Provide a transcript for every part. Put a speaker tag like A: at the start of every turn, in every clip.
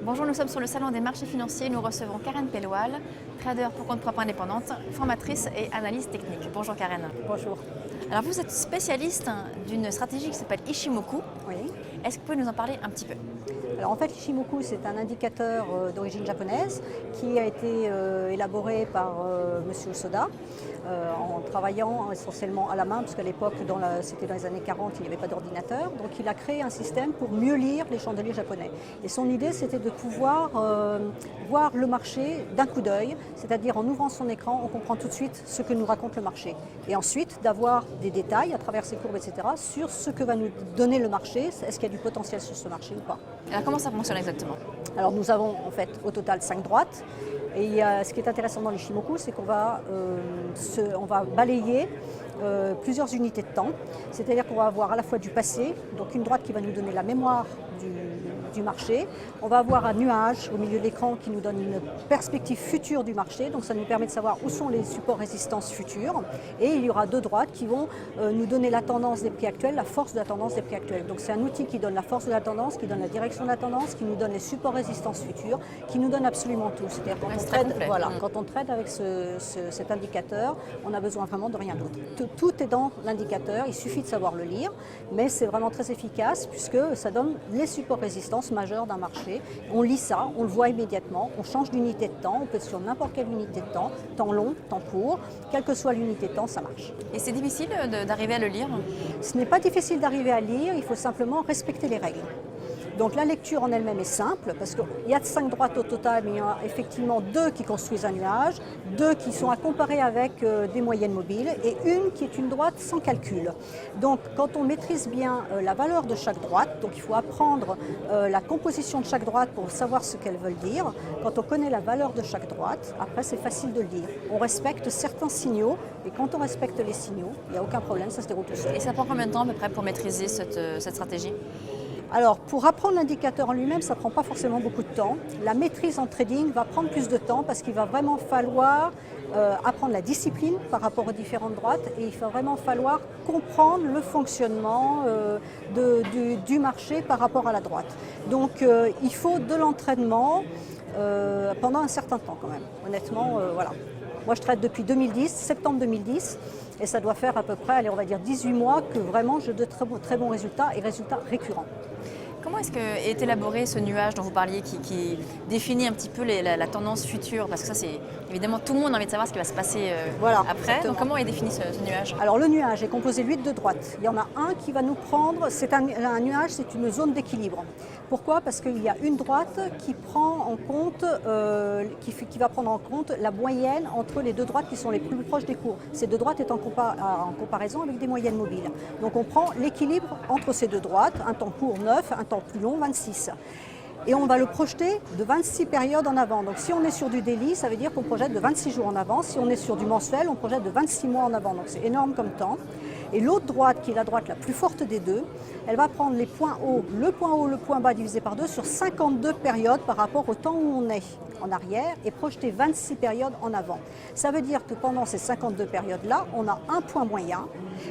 A: Bonjour, nous sommes sur le salon des marchés financiers. Nous recevons Karen Pelloual, trader pour compte propre indépendante, formatrice et analyste technique. Bonjour Karen.
B: Bonjour.
A: Alors vous êtes spécialiste d'une stratégie qui s'appelle Ichimoku.
B: Oui.
A: Est-ce que vous pouvez nous en parler un petit peu?
B: Alors en fait, l'Ichimoku, c'est un indicateur d'origine japonaise qui a été élaboré par Monsieur Osoda en travaillant essentiellement à la main, parce qu'à l'époque, c'était dans les années 40, il n'y avait pas d'ordinateur. Donc il a créé un système pour mieux lire les chandeliers japonais. Et son idée, c'était de pouvoir voir le marché d'un coup d'œil, c'est-à-dire en ouvrant son écran, on comprend tout de suite ce que nous raconte le marché. Et ensuite, d'avoir des détails à travers ses courbes, etc., sur ce que va nous donner le marché, est-ce qu'il y a du potentiel sur ce marché ou pas.
A: Alors comment ça fonctionne exactement?
B: Alors nous avons en fait au total 5 droites. Et ce qui est intéressant dans l'Ichimoku, c'est qu'on va balayer plusieurs unités de temps. C'est-à-dire qu'on va avoir à la fois du passé, donc une droite qui va nous donner la mémoire du marché. On va avoir un nuage au milieu de l'écran qui nous donne une perspective future du marché. Donc ça nous permet de savoir où sont les supports résistances futurs. Et il y aura 2 droites qui vont nous donner la tendance des prix actuels, la force de la tendance des prix actuels. Donc c'est un outil qui donne la force de la tendance, qui donne la direction de la tendance, qui nous donne les supports résistances futurs, qui nous donne absolument tout. C'est-à-dire quand on trade avec cet indicateur, on n'a besoin vraiment de rien d'autre. Tout est dans l'indicateur, il suffit de savoir le lire, mais c'est vraiment très efficace puisque ça donne les supports résistances majeurs d'un marché. On lit ça, on le voit immédiatement, on change d'unité de temps, on peut être sur n'importe quelle unité de temps long, temps court, quelle que soit l'unité de temps, ça marche.
A: Et c'est difficile d'arriver à le lire?
B: Ce n'est pas difficile d'arriver à lire, il faut simplement respecter les règles. Donc la lecture en elle-même est simple parce qu'il y a 5 droites au total, mais il y en a effectivement 2 qui construisent un nuage, 2 qui sont à comparer avec des moyennes mobiles et une qui est une droite sans calcul. Donc quand on maîtrise bien la valeur de chaque droite, donc il faut apprendre la composition de chaque droite pour savoir ce qu'elles veulent dire. Quand on connaît la valeur de chaque droite, après c'est facile de le lire. On respecte certains signaux et quand on respecte les signaux, il n'y a aucun problème, ça se déroule tout seul.
A: Et ça prend combien de temps à peu près pour maîtriser cette stratégie?
B: Alors, pour apprendre l'indicateur en lui-même, ça ne prend pas forcément beaucoup de temps. La maîtrise en trading va prendre plus de temps parce qu'il va vraiment falloir apprendre la discipline par rapport aux différentes droites et il va vraiment falloir comprendre le fonctionnement du marché par rapport à la droite. Donc, il faut de l'entraînement pendant un certain temps quand même. Honnêtement, voilà. Moi, je trade depuis 2010, septembre 2010. Et ça doit faire à peu près, allez, on va dire 18 mois que vraiment j'ai de très bons résultats et résultats récurrents.
A: Comment est-ce qu'est élaboré ce nuage dont vous parliez qui définit un petit peu la tendance future? Parce que ça, c'est évidemment tout le monde a envie de savoir ce qui va se passer après.
B: Exactement.
A: Donc comment est défini ce nuage?
B: Alors le nuage est composé de 8 de droite. Il y en a un qui va nous prendre, un nuage, c'est une zone d'équilibre. Pourquoi? Parce qu'il y a une droite qui prend en compte, qui va prendre en compte la moyenne entre les 2 droites qui sont les plus proches des cours. Ces 2 droites étant en comparaison avec des moyennes mobiles. Donc on prend l'équilibre entre ces 2 droites, un temps court 9, un temps plus long 26. Et on va le projeter de 26 périodes en avant. Donc si on est sur du daily, ça veut dire qu'on projette de 26 jours en avant. Si on est sur du mensuel, on projette de 26 mois en avant. Donc c'est énorme comme temps. Et l'autre droite, qui est la droite la plus forte des 2, elle va prendre les points hauts, le point bas divisé par 2 sur 52 périodes par rapport au temps où on est en arrière et projeter 26 périodes en avant. Ça veut dire que pendant ces 52 périodes-là, on a un point moyen.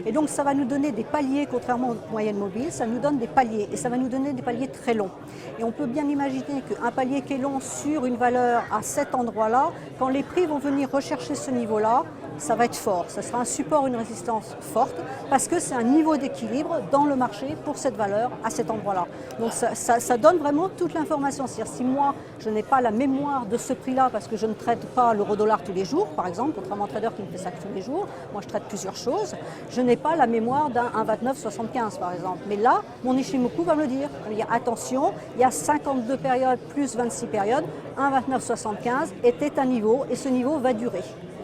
B: Et donc ça va nous donner des paliers, contrairement aux moyennes mobiles, ça nous donne des paliers. Et ça va nous donner des paliers très longs. Et on peut bien imaginer qu'un palier qui est long sur une valeur à cet endroit-là, quand les prix vont venir rechercher ce niveau-là, ça va être fort. Ça sera un support, une résistance forte, parce que c'est un niveau d'équilibre dans le marché pour cette valeur à cet endroit-là. Donc ça donne vraiment toute l'information. C'est-à-dire si moi, je n'ai pas la mémoire de ce prix-là, parce que je ne trade pas l'euro-dollar tous les jours, par exemple, contrairement à un trader qui me fait ça tous les jours, moi je trade plusieurs choses, je n'ai pas la mémoire d'un 1,2975 par exemple. Mais là, mon Ichimoku va me le dire. Il y a attention, il y a 52 périodes plus 26 périodes, 1,2975 était un niveau et ce niveau va durer.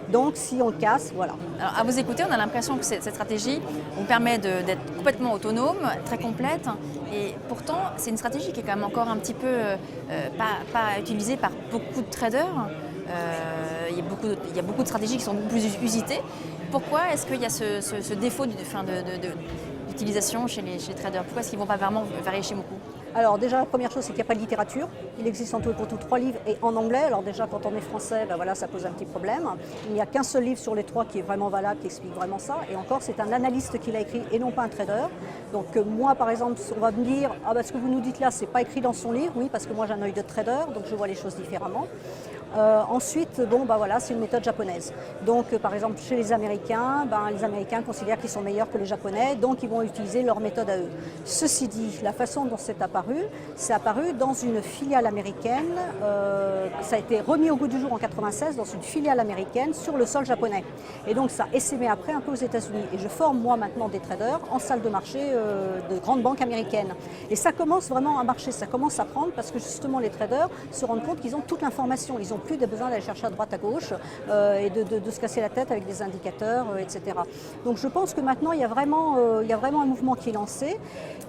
B: Donc si on le casse, voilà.
A: Alors, à vous écouter, on a l'impression que cette stratégie vous permet d'être complètement autonome, très complète. Et pourtant, c'est une stratégie qui est quand même encore un petit peu pas utilisée par beaucoup de traders. Il y a beaucoup de stratégies qui sont plus usitées. Pourquoi est-ce qu'il y a ce défaut d'utilisation d'utilisation chez les traders? Pourquoi est-ce qu'ils ne vont pas vraiment varier chez beaucoup?
B: Alors déjà, la première chose, c'est qu'il n'y a pas de littérature. Il existe en tout et pour tout 3 livres et en anglais. Alors déjà, quand on est français, ben voilà, ça pose un petit problème. Il n'y a qu'un seul livre sur les 3 qui est vraiment valable, qui explique vraiment ça. Et encore, c'est un analyste qui l'a écrit et non pas un trader. Donc moi, par exemple, on va me dire, ah ben, ce que vous nous dites là, c'est pas écrit dans son livre. Oui, parce que moi, j'ai un œil de trader, donc je vois les choses différemment. Ensuite, bon, bah voilà, c'est une méthode japonaise. Donc, par exemple, chez les Américains considèrent qu'ils sont meilleurs que les Japonais, donc ils vont utiliser leur méthode à eux. Ceci dit, la façon dont c'est apparu dans une filiale américaine. Ça a été remis au goût du jour en 96 dans une filiale américaine sur le sol japonais. Et donc, ça a essaimé après un peu aux États-Unis. Et je forme moi maintenant des traders en salle de marché de grandes banques américaines. Et ça commence vraiment à marcher, ça commence à prendre parce que justement les traders se rendent compte qu'ils ont toute l'information. Ils n'ont plus besoin d'aller chercher à droite, à gauche et de se casser la tête avec des indicateurs, etc. Donc je pense que maintenant il y a vraiment un mouvement qui est lancé.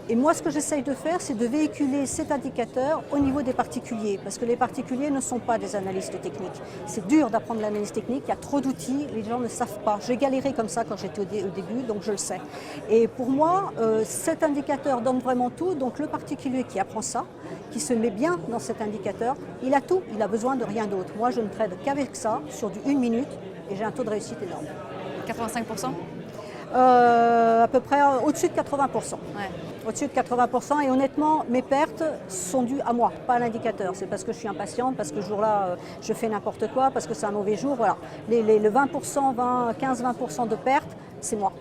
B: Et moi ce que j'essaye de faire, c'est de véhiculer cet indicateur au niveau des particuliers. Parce que les particuliers ne sont pas des analystes techniques. C'est dur d'apprendre l'analyse technique, il y a trop d'outils, les gens ne savent pas. J'ai galéré comme ça quand j'étais au début, donc je le sais. Et pour moi, cet indicateur donne vraiment tout. Donc le particulier qui apprend ça, qui se met bien dans cet indicateur, il a tout, il a besoin de rien d'autre. Moi, je ne trade qu'avec ça, sur du 1 minute, et j'ai un taux de réussite énorme.
A: 85%?
B: À peu près au-dessus de 80%.
A: Ouais.
B: Au-dessus de 80%, et honnêtement, mes pertes sont dues à moi, pas à l'indicateur. C'est parce que je suis impatiente, parce que ce jour-là, je fais n'importe quoi, parce que c'est un mauvais jour. Voilà. Le 20%, 15-20% de pertes, c'est moi.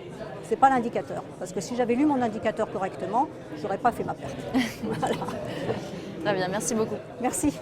B: C'est pas l'indicateur. Parce que si j'avais lu mon indicateur correctement, je n'aurais pas fait ma perte. Voilà.
A: Très bien, merci beaucoup.
B: Merci.